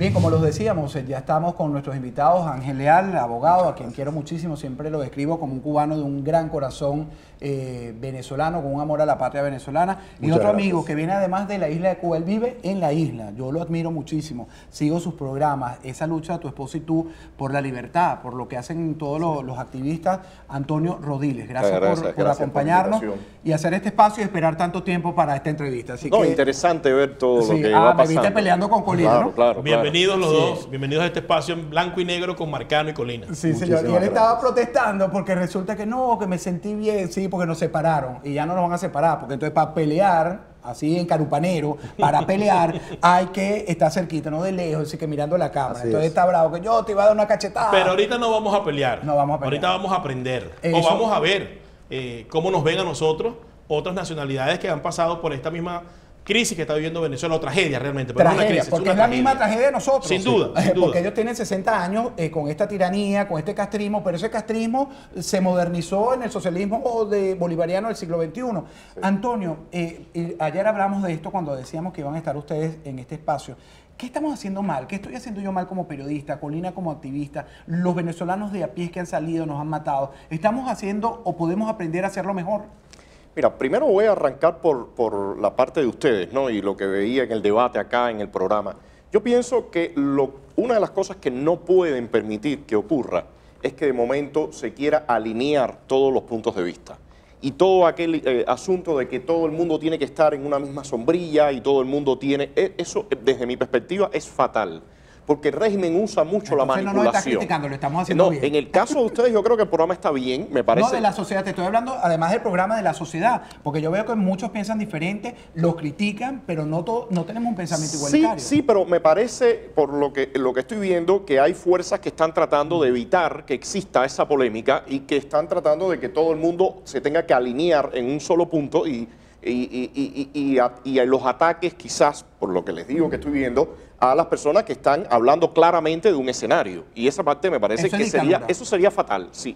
Bien, como los decíamos, ya estamos con nuestros invitados, Ángel Leal, abogado, a quien quiero muchísimo, siempre lo describo como un cubano de un gran corazón venezolano, con un amor a la patria venezolana, y otro amigo que viene además de la isla de Cuba, él vive en la isla, yo lo admiro muchísimo, sigo sus programas, esa lucha de tu esposo y tú por la libertad, por lo que hacen todos los activistas. Antonio Rodiles, gracias por acompañarnos y hacer este espacio y esperar tanto tiempo para esta entrevista. Así que, interesante ver todo lo que va pasando. Me viste peleando con Colina, ¿no? Claro. Bienvenidos los dos, bienvenidos a este espacio en blanco y negro con Marcano y Colina. Sí, señor. Y él estaba protestando porque resulta que no, que me sentí bien, sí, porque nos separaron y ya no nos van a separar, porque entonces para pelear, así en carupanero, para pelear hay que estar cerquita, no de lejos, así que mirando la cámara. Así entonces es. está bravo, que yo te iba a dar una cachetada. Pero ahorita no vamos a pelear. No vamos a pelear. Ahorita vamos a aprender. Eso. O vamos a ver cómo nos ven a nosotros otras nacionalidades que han pasado por esta misma crisis que está viviendo Venezuela, o tragedia realmente. Pero Tragedia, no una crisis, porque es es la misma tragedia de nosotros. Sin duda, sin duda. Porque ellos tienen 60 años con esta tiranía, con este castrismo, pero ese castrismo se modernizó en el socialismo bolivariano del siglo XXI. Sí. Antonio, ayer hablamos de esto cuando decíamos que iban a estar ustedes en este espacio. ¿Qué estamos haciendo mal? ¿Qué estoy haciendo yo mal como periodista, Colina como activista, los venezolanos de a pie que han salido, nos han matado? ¿Estamos haciendo o podemos aprender a hacerlo mejor? Mira, primero voy a arrancar por la parte de ustedes, ¿no? Y lo que veía en el debate acá en el programa. Yo pienso que una de las cosas que no pueden permitir que ocurra es que de momento se quiera alinear todos los puntos de vista. Y todo aquel asunto de que todo el mundo tiene que estar en una misma sombrilla y todo el mundo tiene... Eso, desde mi perspectiva, es fatal. Porque el régimen usa mucho la manipulación. No nos está criticando, lo estamos haciendo bien. En el caso de ustedes, yo creo que el programa está bien, me parece. No, de la sociedad, te estoy hablando además del programa de la sociedad, porque yo veo que muchos piensan diferente, los critican, pero no tenemos un pensamiento igualitario. Sí, pero me parece, por lo que estoy viendo, que hay fuerzas que están tratando de evitar que exista esa polémica y que están tratando de que todo el mundo se tenga que alinear en un solo punto y los ataques, quizás, por lo que les digo que estoy viendo, a las personas que están hablando claramente de un escenario. Y esa parte me parece que eso sería fatal si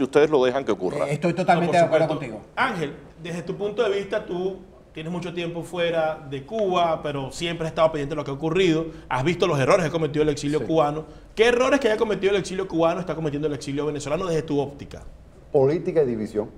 ustedes lo dejan que ocurra. Estoy totalmente de acuerdo contigo. Ángel, desde tu punto de vista, tú tienes mucho tiempo fuera de Cuba, pero siempre has estado pendiente de lo que ha ocurrido. Has visto los errores que ha cometido el exilio cubano. ¿Qué errores que haya cometido el exilio cubano está cometiendo el exilio venezolano desde tu óptica? Política y división.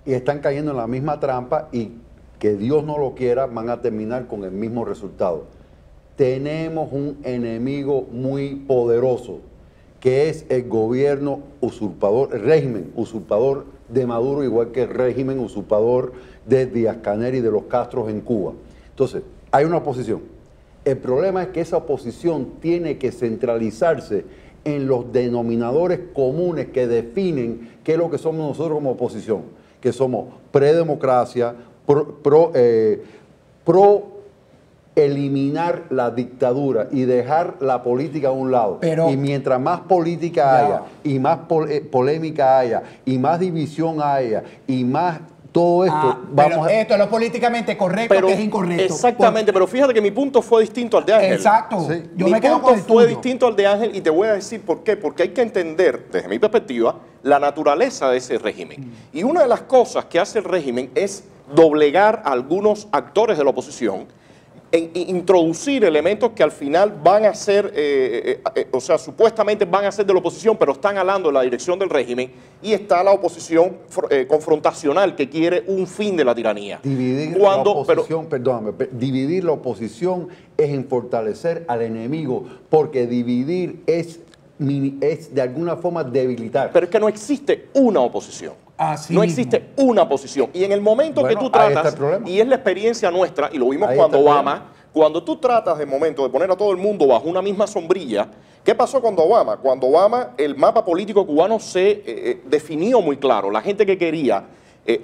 Y están cayendo en la misma trampa y que Dios no lo quiera, van a terminar con el mismo resultado. Tenemos un enemigo muy poderoso, que es el gobierno usurpador, el régimen usurpador de Maduro, igual que el régimen usurpador de Díaz-Canel y de los Castros en Cuba. Entonces, hay una oposición. El problema es que esa oposición tiene que centralizarse en los denominadores comunes que definen qué es lo que somos nosotros como oposición, que somos predemocracia, pro eliminar la dictadura y dejar la política a un lado. Y mientras más política haya, y más polémica haya, y más división haya, y más todo esto... esto es lo políticamente correcto, que es incorrecto. Exactamente, pero fíjate que mi punto fue distinto al de Ángel. Exacto. Sí. Mi punto fue distinto al de Ángel y te voy a decir por qué. Porque hay que entender, desde mi perspectiva, la naturaleza de ese régimen. Y una de las cosas que hace el régimen es doblegar a algunos actores de la oposición, introducir elementos que al final van a ser, o sea, supuestamente van a ser de la oposición, pero están alando en la dirección del régimen, y está la oposición confrontacional que quiere un fin de la tiranía. Dividir la oposición, perdóname, dividir la oposición es en fortalecer al enemigo, porque dividir es de alguna forma debilitar. Pero es que no existe una oposición. No existe una posición. Y en el momento que tú tratas, y es la experiencia nuestra, y lo vimos cuando Obama, cuando tú tratas de momento de poner a todo el mundo bajo una misma sombrilla, ¿qué pasó cuando Obama? Cuando Obama, el mapa político cubano se definió muy claro. La gente que quería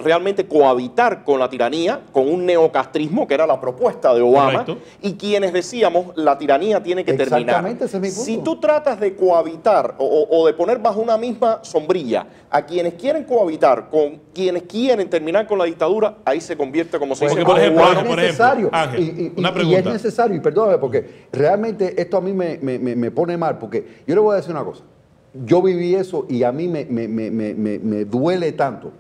realmente cohabitar con la tiranía, con un neocastrismo, que era la propuesta de Obama, y quienes decíamos, la tiranía tiene que terminar. Exactamente, ese es mi punto. Si tú tratas de cohabitar o de poner bajo una misma sombrilla a quienes quieren cohabitar con quienes quieren terminar con la dictadura, ahí se convierte, como se dice, por ejemplo, es necesario. Ángel, una pregunta. Y es necesario, y perdóname, porque realmente esto a mí me pone mal, porque yo le voy a decir una cosa. Yo viví eso y a mí me duele tanto.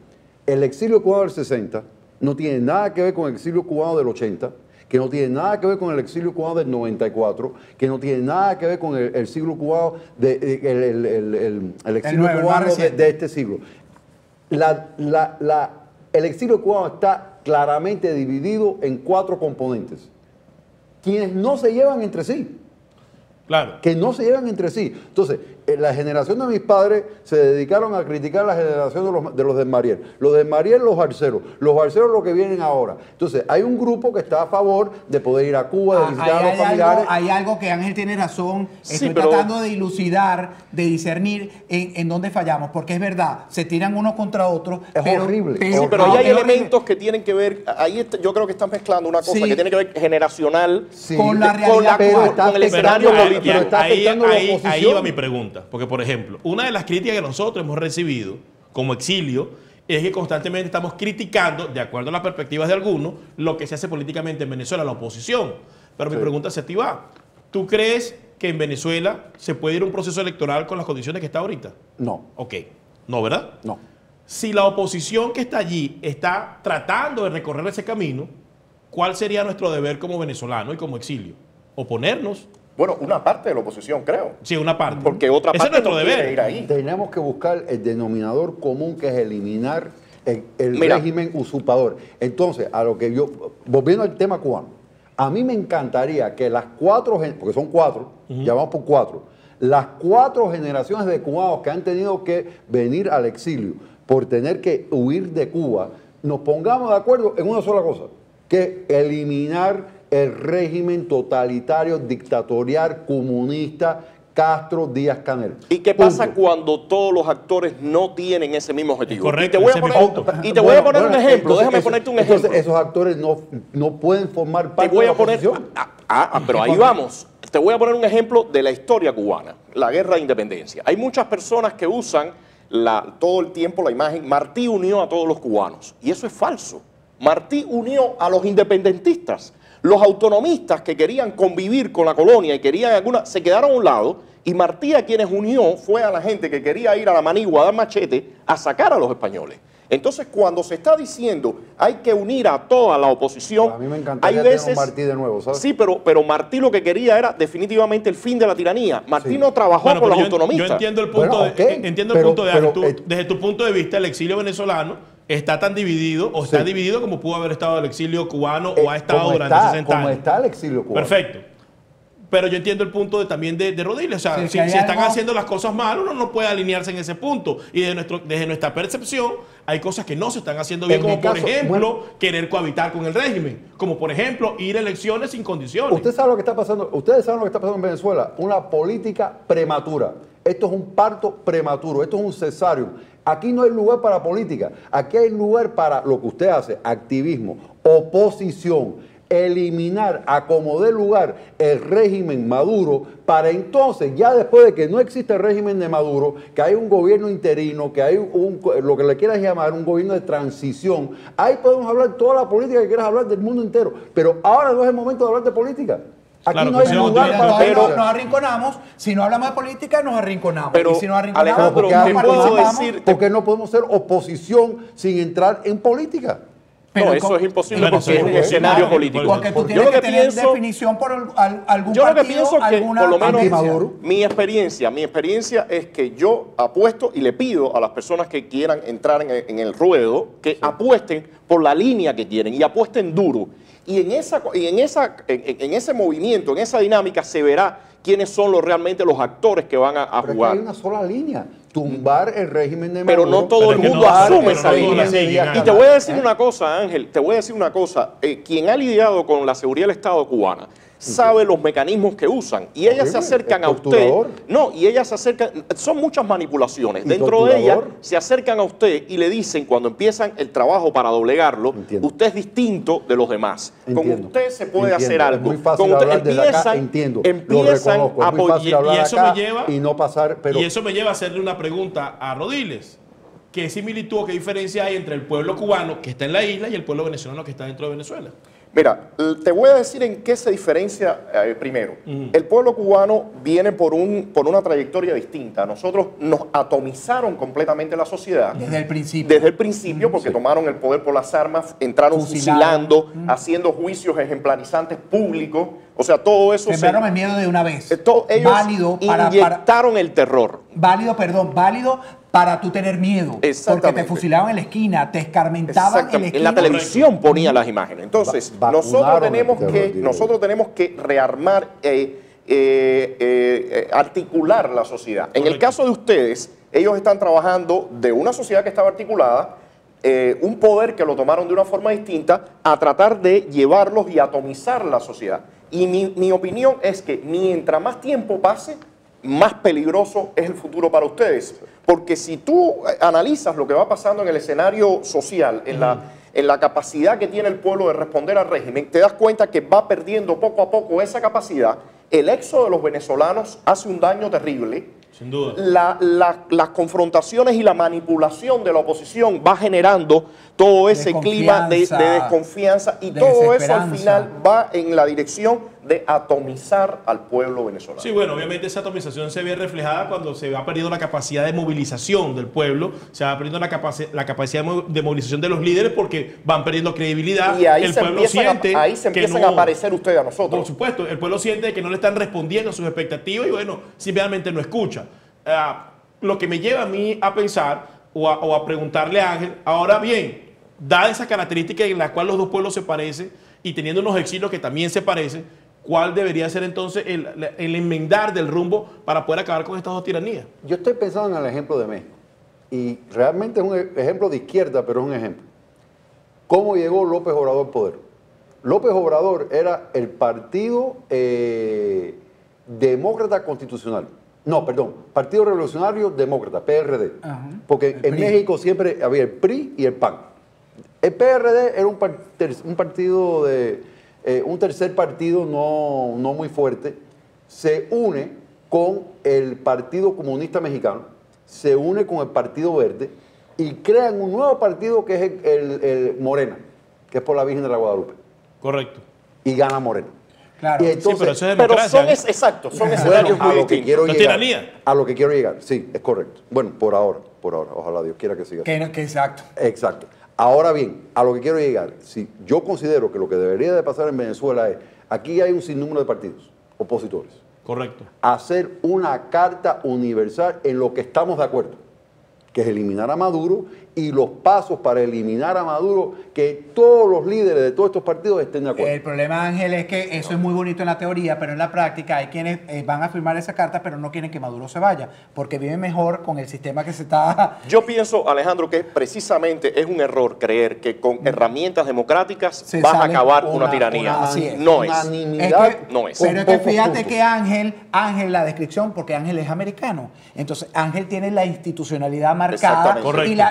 El exilio cubano del 60 no tiene nada que ver con el exilio cubano del 80, que no tiene nada que ver con el exilio cubano del 94, que no tiene nada que ver con el siglo cubano, el exilio cubano de este siglo. El exilio cubano está claramente dividido en 4 componentes, quienes no se llevan entre sí. Claro. Que no se llevan entre sí. Entonces, la generación de mis padres se dedicaron a criticar la generación de los Desmariel. Los Desmariel, los arceros los que vienen ahora. Entonces, hay un grupo que está a favor de poder ir a Cuba, de visitar a los familiares. Hay algo que Ángel tiene razón. Estoy tratando de dilucidar, de discernir en dónde fallamos. Porque es verdad, se tiran unos contra otros. Es horrible. Pero ahí hay elementos que tienen que ver, yo creo que están mezclando una cosa que tiene que ver generacional con la realidad, con el escenario político. Ahí va mi pregunta. Porque, por ejemplo, una de las críticas que nosotros hemos recibido como exilio es que constantemente estamos criticando, de acuerdo a las perspectivas de algunos, lo que se hace políticamente en Venezuela, la oposición. Pero mi pregunta hacia ti va. ¿Tú crees que en Venezuela se puede ir a un proceso electoral con las condiciones que está ahorita? No. Ok. No, ¿verdad? No. Si la oposición que está allí está tratando de recorrer ese camino, ¿cuál sería nuestro deber como venezolano y como exilio? ¿Oponernos? Bueno, una parte de la oposición, creo. Sí, una parte. Porque otra parte es nuestro no deber. quiere ir ahí. Tenemos que buscar el denominador común, que es eliminar el régimen usurpador. Entonces, a lo que volviendo al tema cubano, a mí me encantaría que las 4, porque son 4, ya vamos por 4, las 4 generaciones de cubanos que han tenido que venir al exilio por tener que huir de Cuba, nos pongamos de acuerdo en una sola cosa, que eliminar el régimen totalitario, dictatorial, comunista, Castro, Díaz-Canel. ¿Y qué pasa cuando todos los actores no tienen ese mismo objetivo? Correcto, y te voy a poner un ejemplo. Déjame ponerte un ejemplo. Entonces, esos actores no pueden formar parte de la oposición. Pero ahí vamos. Te voy a poner un ejemplo de la historia cubana, la guerra de independencia. Hay muchas personas que usan todo el tiempo la imagen, Martí unió a todos los cubanos. Y eso es falso. Martí unió a los independentistas. Los autonomistas que querían convivir con la colonia y querían se quedaron a un lado, y Martí a quienes unió fue a la gente que quería ir a la Manigua a dar machete a sacar a los españoles. Entonces, cuando se está diciendo hay que unir a toda la oposición, a mí me encantaría tener un Martí de nuevo, ¿sabes? Sí, pero Martí lo que quería era definitivamente el fin de la tiranía. Martí no trabajó con los autonomistas. Yo entiendo el punto desde tu punto de vista, el exilio venezolano está tan dividido, o está dividido como pudo haber estado el exilio cubano o ha estado durante 60 años. Como está el exilio cubano. Perfecto. Pero yo entiendo el punto también de Rodiles. O sea, si están haciendo las cosas mal, uno no puede alinearse en ese punto. Y desde nuestra percepción, hay cosas que no se están haciendo bien, como por ejemplo, querer cohabitar con el régimen. Como por ejemplo, ir a elecciones sin condiciones. Usted sabe lo que está pasando. Ustedes saben lo que está pasando en Venezuela. Una política prematura. Esto es un parto prematuro. Esto es un cesárea. Aquí no hay lugar para política. Aquí hay lugar para lo que usted hace, activismo, oposición, eliminar a como dé lugar el régimen Maduro, para entonces, ya después de que no existe el régimen de Maduro, que hay un gobierno interino, que hay lo que le quieras llamar un gobierno de transición, ahí podemos hablar toda la política que quieras hablar del mundo entero. Pero ahora no es el momento de hablar de política. Aquí no hay lugar para... Pero nos arrinconamos. Si no hablamos de política, nos arrinconamos. Pero, y si nos arrinconamos, Alejandro, porque no podemos ser oposición sin entrar en política. Pero eso es imposible porque es un escenario político. Porque tú tienes que tener definición por algún partido, yo lo que pienso que, por lo menos, mi experiencia es que yo apuesto y le pido a las personas que quieran entrar en el ruedo que apuesten por la línea que quieren y apuesten duro. Y en ese movimiento, en esa dinámica, se verá quiénes son realmente los actores que van a jugar. Pero hay una sola línea, tumbar el régimen de Maduro. Pero no todo el mundo asume esa línea. Y te voy a decir una cosa, Ángel, te voy a decir una cosa. Quien ha lidiado con la seguridad del Estado cubana sabe los mecanismos que usan. Y ellas se acercan a usted. No, y ellas se acercan. Son muchas manipulaciones. Dentro de ellas se acercan a usted y le dien cuando empiezan el trabajo para doblegarlo, usted es distinto de los demás. Con usted se puede hacer algo. Es muy fácil hablar desde acá, entiendo. Empiezan a apoyar y no pasar. Y eso me lleva a hacerle una pregunta a Rodiles. ¿Qué similitud o qué diferencia hay entre el pueblo cubano que está en la isla y el pueblo venezolano que está dentro de Venezuela? Mira, te voy a decir en qué se diferencia primero. El pueblo cubano viene por una trayectoria distinta. Nosotros nos atomizaron completamente la sociedad. Desde el principio. Desde el principio, porque tomaron el poder por las armas, entraron fusilando, haciendo juicios ejemplarizantes públicos. O sea, todo eso... Sembraron el miedo de una vez. Ellos inyectaron el terror. Válido para tú tener miedo. Porque te fusilaban en la esquina, te escarmentaban en la esquina. En la televisión ponía las imágenes. Entonces, nosotros tenemos que rearmar, articular la sociedad. En el caso de ustedes, ellos están trabajando de una sociedad que estaba articulada, un poder que lo tomaron de una forma distinta, a tratar de llevarlos y atomizar la sociedad. Y mi opinión es que mientras más tiempo pase, más peligroso es el futuro para ustedes. Porque si tú analizas lo que va pasando en el escenario social, en la capacidad que tiene el pueblo de responder al régimen, te das cuenta que va perdiendo poco a poco esa capacidad. El éxodo de los venezolanos hace un daño terrible. Sin duda. Las confrontaciones y la manipulación de la oposición va generando todo ese clima de desconfianza, y todo eso al final va en la dirección de atomizar al pueblo venezolano. Sí, bueno, obviamente esa atomización se ve reflejada cuando se va perdiendo la capacidad de movilización del pueblo, se va perdiendo la capacidad de movilización de los líderes, porque van perdiendo credibilidad. Y ahí se empiezan a aparecer ustedes a nosotros. Por supuesto, el pueblo siente que no le están respondiendo a sus expectativas y bueno, simplemente no escucha. Lo que me lleva a mí a pensar o a preguntarle a Ángel, ahora bien, dada esa característica en la cual los dos pueblos se parecen y teniendo unos exilios que también se parecen, ¿cuál debería ser entonces el enmendar del rumbo para poder acabar con estas dos tiranías? Yo estoy pensando en el ejemplo de México, y realmente es un ejemplo de izquierda, pero es un ejemplo. ¿Cómo llegó López Obrador al poder? López Obrador era el Partido Demócrata Constitucional. No, perdón, Partido Revolucionario Demócrata, PRD. Porque en México siempre había el PRI y el PAN. El PRD era un partido un tercer partido no muy fuerte. Se une con el Partido Comunista Mexicano, se une con el Partido Verde y crean un nuevo partido que es el Morena, que es por la Virgen de la Guadalupe. Correcto. Y gana Morena. Claro. Y entonces, sí, pero eso es democracia. Son escenarios muy distintos. A lo que quiero llegar, sí, es correcto. Bueno, por ahora, ojalá Dios quiera que siga. Exacto. Exacto. Ahora bien, a lo que quiero llegar, si yo considero que lo que debería de pasar en Venezuela es, aquí hay un sinnúmero de partidos opositores. Correcto. Hacer una carta universal en lo que estamos de acuerdo, que es eliminar a Maduro, y los pasos para eliminar a Maduro, que todos los líderes de todos estos partidos estén de acuerdo. El problema, Ángel, es que eso es muy bonito en la teoría, pero en la práctica hay quienes van a firmar esa carta, pero no quieren que Maduro se vaya, porque vive mejor con el sistema que se está... Yo pienso, Alejandro, que precisamente es un error creer que con herramientas democráticas vas a acabar una tiranía. No es. Pero es que fíjate que Ángel, la descripción, porque Ángel es americano, entonces Ángel tiene la institucionalidad marcada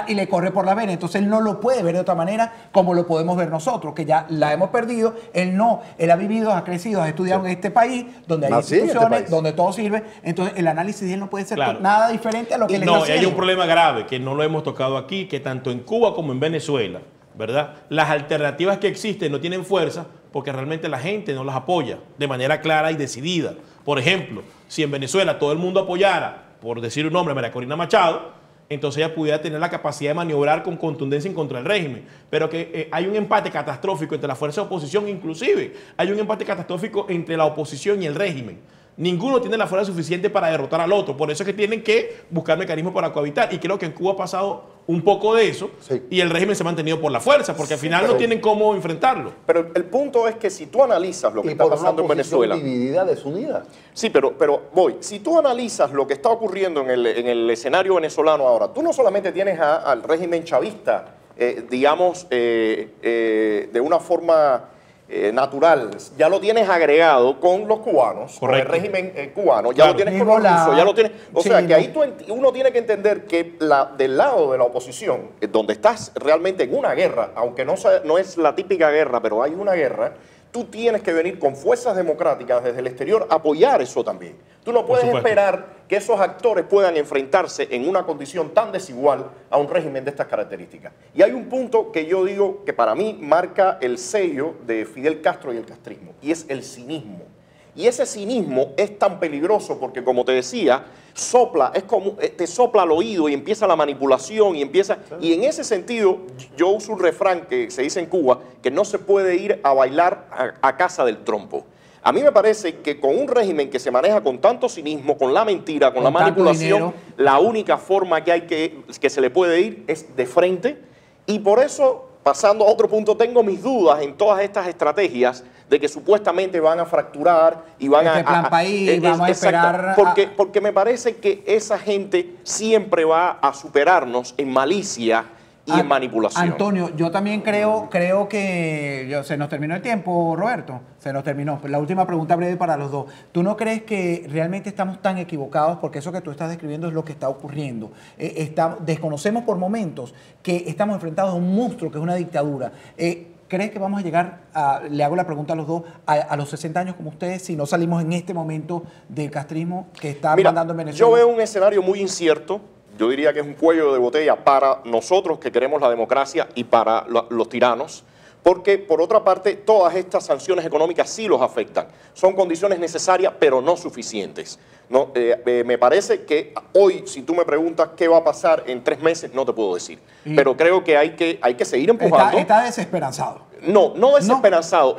y le corre por la vena, entonces él no lo puede ver de otra manera como lo podemos ver nosotros, que ya la hemos perdido. Él no, él ha vivido, ha crecido, ha estudiado en este país, donde hay instituciones, donde todo sirve, entonces el análisis de él no puede ser nada diferente a lo que él está haciendo. Hay un problema grave que no lo hemos tocado aquí, que tanto en Cuba como en Venezuela, ¿verdad? Las alternativas que existen no tienen fuerza porque realmente la gente no las apoya de manera clara y decidida. Por ejemplo, si en Venezuela todo el mundo apoyara, por decir un nombre, a María Corina Machado, entonces ella pudiera tener la capacidad de maniobrar con contundencia en contra del régimen. Pero que hay un empate catastrófico entre la fuerza de oposición, inclusive hay un empate catastrófico entre la oposición y el régimen. Ninguno tiene la fuerza suficiente para derrotar al otro. Por eso es que tienen que buscar mecanismos para cohabitar. Y creo que en Cuba ha pasado un poco de eso. Y el régimen se ha mantenido por la fuerza, porque al final no tienen cómo enfrentarlo. Pero el punto es que si tú analizas lo que está pasando en Venezuela... dividida, desunida. Sí, pero si tú analizas lo que está ocurriendo en el escenario venezolano ahora, tú no solamente tienes al régimen chavista, digamos, de una forma... natural, ya lo tienes agregado con los cubanos, con el régimen cubano, ya lo tienes con los rusos, ya lo tienes, o sea que ahí uno tiene que entender que del lado de la oposición, donde estás realmente en una guerra, aunque no es la típica guerra, pero hay una guerra, tú tienes que venir con fuerzas democráticas desde el exterior a apoyar eso también. Tú no puedes esperar que esos actores puedan enfrentarse en una condición tan desigual a un régimen de estas características. Y hay un punto que yo digo que para mí marca el sello de Fidel Castro y el castrismo, y es el cinismo. Y ese cinismo es tan peligroso porque, como te decía, sopla, es como te sopla al oído y empieza la manipulación y empieza... Y en ese sentido, yo uso un refrán que se dice en Cuba, que no se puede ir a bailar a casa del trompo. A mí me parece que con un régimen que se maneja con tanto cinismo, con la mentira, con la manipulación, la única forma que se le puede ir es de frente. Y por eso, pasando a otro punto, tengo mis dudas en todas estas estrategias de que supuestamente van a fracturar y van vamos a esperar... Porque me parece que esa gente siempre va a superarnos en malicia y en manipulación. Antonio, yo también creo que... se nos terminó el tiempo, Roberto. Se nos terminó. La última pregunta breve para los dos. ¿Tú no crees que realmente estamos tan equivocados? Porque eso que tú estás describiendo es lo que está ocurriendo. Desconocemos por momentos que estamos enfrentados a un monstruo que es una dictadura. ¿Crees que vamos a llegar le hago la pregunta a los dos, a los 60 años como ustedes, si no salimos en este momento del castrismo que está mandando en Venezuela? Yo veo un escenario muy incierto. Yo diría que es un cuello de botella para nosotros que queremos la democracia y para los tiranos, porque por otra parte todas estas sanciones económicas sí los afectan. Son condiciones necesarias pero no suficientes. No, me parece que hoy, si tú me preguntas qué va a pasar en 3 meses, no te puedo decir. Pero creo que hay que seguir empujando. Está desesperanzado. No desesperanzado.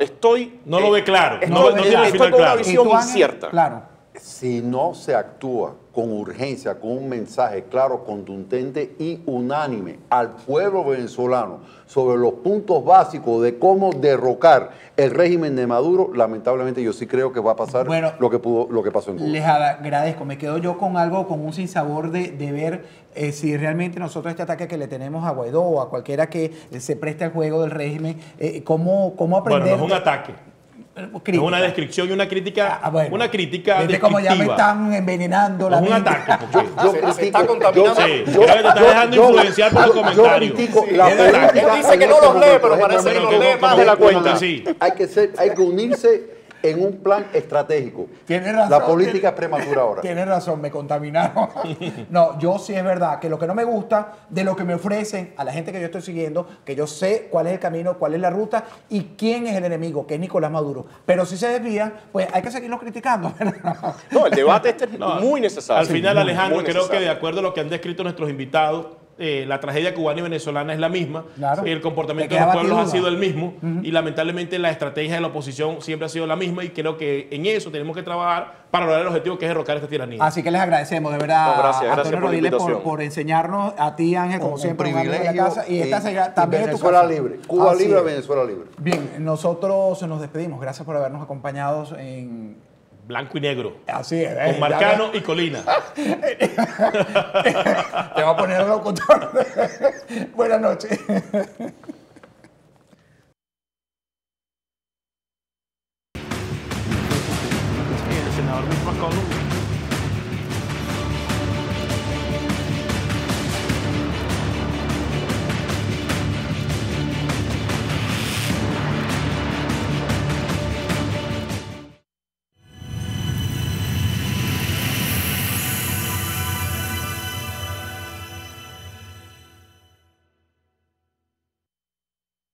No lo ve claro. Estoy con una visión incierta. Claro. Si no se actúa con urgencia, con un mensaje claro, contundente y unánime al pueblo venezolano sobre los puntos básicos de cómo derrocar el régimen de Maduro, lamentablemente yo sí creo que va a pasar lo que pasó en Cuba. Les agradezco. Me quedo yo con algo, con un sinsabor de ver si realmente nosotros este ataque que le tenemos a Guaidó o a cualquiera que se preste al juego del régimen, cómo aprender... Bueno, no es un ataque. Es una descripción y una crítica, una crítica descriptiva. Como ya me están envenenando la mente. Es un ataque. Se está contaminando. Sí, creo que te estás dejando influenciar por los comentarios. Él dice que no los lee, pero parece que los lee más de la cuenta. Sí. Hay que unirse en un plan estratégico. Tienes razón. La política es prematura ahora. Tienes razón, me contaminaron. No, yo sí es verdad que lo que no me gusta de lo que me ofrecen a la gente que yo estoy siguiendo, que yo sé cuál es el camino, cuál es la ruta y quién es el enemigo, que es Nicolás Maduro. Pero si se desvía, pues hay que seguirlo criticando. No, el debate es muy necesario. Al final, Alejandro, creo que de acuerdo a lo que han descrito nuestros invitados, la tragedia cubana y venezolana es la misma, el comportamiento de los pueblos ha sido el mismo y lamentablemente la estrategia de la oposición siempre ha sido la misma y creo que en eso tenemos que trabajar para lograr el objetivo que es derrocar esta tiranía. Así que les agradecemos, de verdad, gracias Antonio Rodiles por enseñarnos, a ti Ángel, como siempre, un privilegio de la casa, y esta será también Venezuela libre, Cuba libre, Venezuela libre. Bien, nosotros nos despedimos, gracias por habernos acompañado en Blanco y negro. Así es. Con Marcano y Colina. Te va a poner locutor. Buenas noches. El senador Mitch McConnell